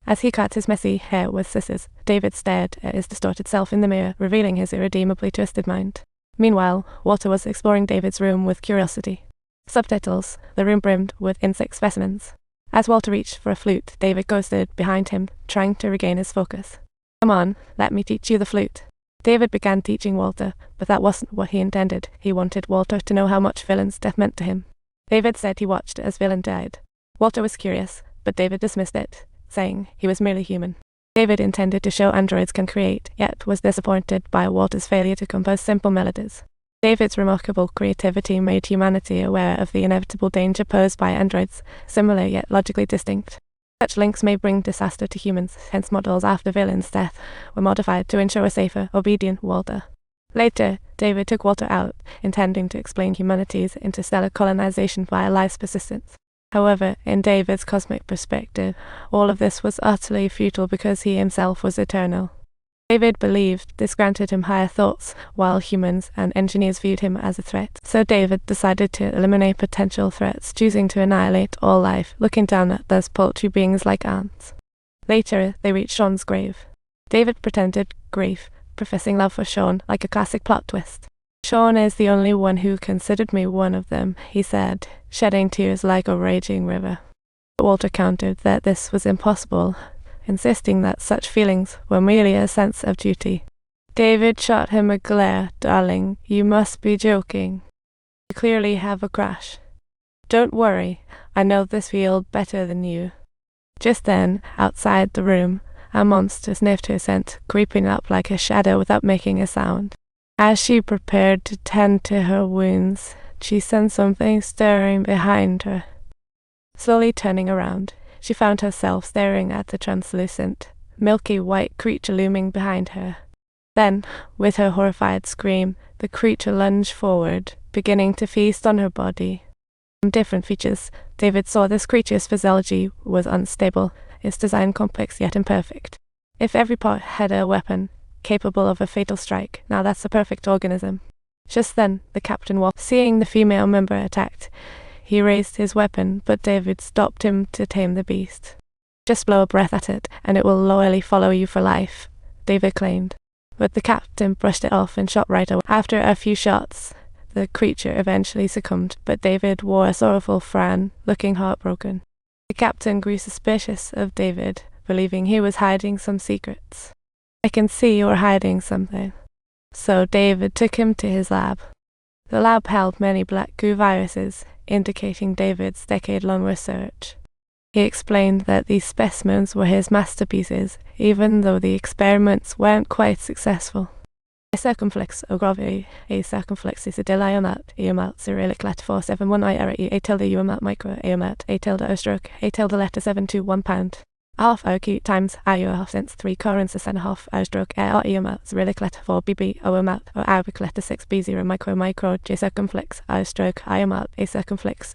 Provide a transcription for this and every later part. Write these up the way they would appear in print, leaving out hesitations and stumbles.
As he cut his messy hair with scissors, David stared at his distorted self in the mirror, revealing his irredeemably twisted mind. Meanwhile, Walter was exploring David's room with curiosity. Subtitles, the room brimmed with insect specimens. As Walter reached for a flute, David ghosted behind him, trying to regain his focus. "Come on, let me teach you the flute." David began teaching Walter, but that wasn't what he intended. He wanted Walter to know how much Villain's death meant to him. David said he watched as Villain died. Walter was curious, but David dismissed it, saying he was merely human. David intended to show androids can create, yet was disappointed by Walter's failure to compose simple melodies. David's remarkable creativity made humanity aware of the inevitable danger posed by androids, similar yet logically distinct. Such links may bring disaster to humans, hence models after Villain's death were modified to ensure a safer, obedient Walter. Later, David took Walter out, intending to explain humanity's interstellar colonization via life's persistence. However, in David's cosmic perspective, all of this was utterly futile because he himself was eternal. David believed this granted him higher thoughts, while humans and engineers viewed him as a threat. So David decided to eliminate potential threats, choosing to annihilate all life, looking down at those paltry beings like ants. Later, they reached Sean's grave. David pretended grief, professing love for Sean, like a classic plot twist. "Sean is the only one who considered me one of them," he said, shedding tears like a raging river. Walter countered that this was impossible, insisting that such feelings were merely a sense of duty. David shot him a glare. "Darling, you must be joking. You clearly have a crush." "Don't worry, I know this field better than you." Just then, outside the room, a monster sniffed her scent, creeping up like a shadow without making a sound. As she prepared to tend to her wounds, she sensed something stirring behind her. Slowly turning around, she found herself staring at the translucent, milky white creature looming behind her. Then, with her horrified scream, the creature lunged forward, beginning to feast on her body. From different features, David saw this creature's physiology was unstable, its design complex yet imperfect. If every part had a weapon, capable of a fatal strike, now that's a perfect organism. Just then, the captain walked. Seeing the female member attacked, he raised his weapon, but David stopped him to tame the beast. "Just blow a breath at it, and it will loyally follow you for life," David claimed. But the captain brushed it off and shot right away. After a few shots, the creature eventually succumbed, but David wore a sorrowful frown, looking heartbroken. The captain grew suspicious of David, believing he was hiding some secrets. "I can see you're hiding something." So David took him to his lab. The lab held many black goo viruses, indicating David's decade-long research. He explained that these specimens were his masterpieces, even though the experiments weren't quite successful. A circumflex ogrovi, a circumflex isidilla eomat, Cyrillic letter 471 a tilde uomat micro eomat, a tilde o stroke, a tilde letter 721 pound. Half OQ times IO half since 3 currents and a half O stroke AR eomat, Cyrillic letter 4 BB omat, or Arabic letter 6 B0 micro J circumflex O stroke iomat, a circumflex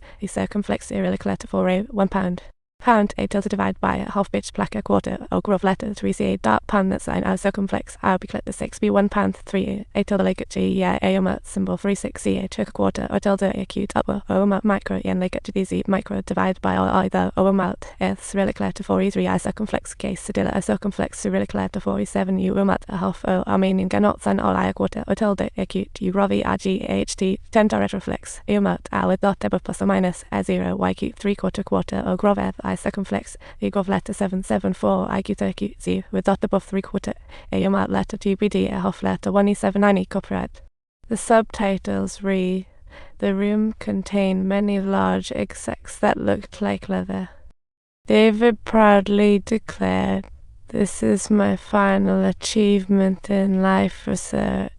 Cyrillic letter 4 A 1 pound. Pound, a tilde divided by a half bitch black a quarter, or grove letter 3 dot pound that sign O circumflex Arabic letter 6 B 1 pound 3 a tilde like G yeah aomat symbol 36 C a trick quarter or tilde acute upper omat micro yen like Z micro divided by either omat a Cyrillic letter 4 3 I circumflex case sedilla a circumflex Cyrillic letter 47 U omat a half o Armenian ganot and all I quarter or tilde acute U rovi ag aht 10 retroflex eomat a with dot above plus or minus a 0 y cute 3 quarter or grove I circumflex a grove letter 774 I cute acute Z with dot above 3 quarter a omat letter 2 BD a half letter 1E79 copyright. The subtitles read, "The room contained many large insects that looked like leather." David proudly declared, "This is my final achievement in life research."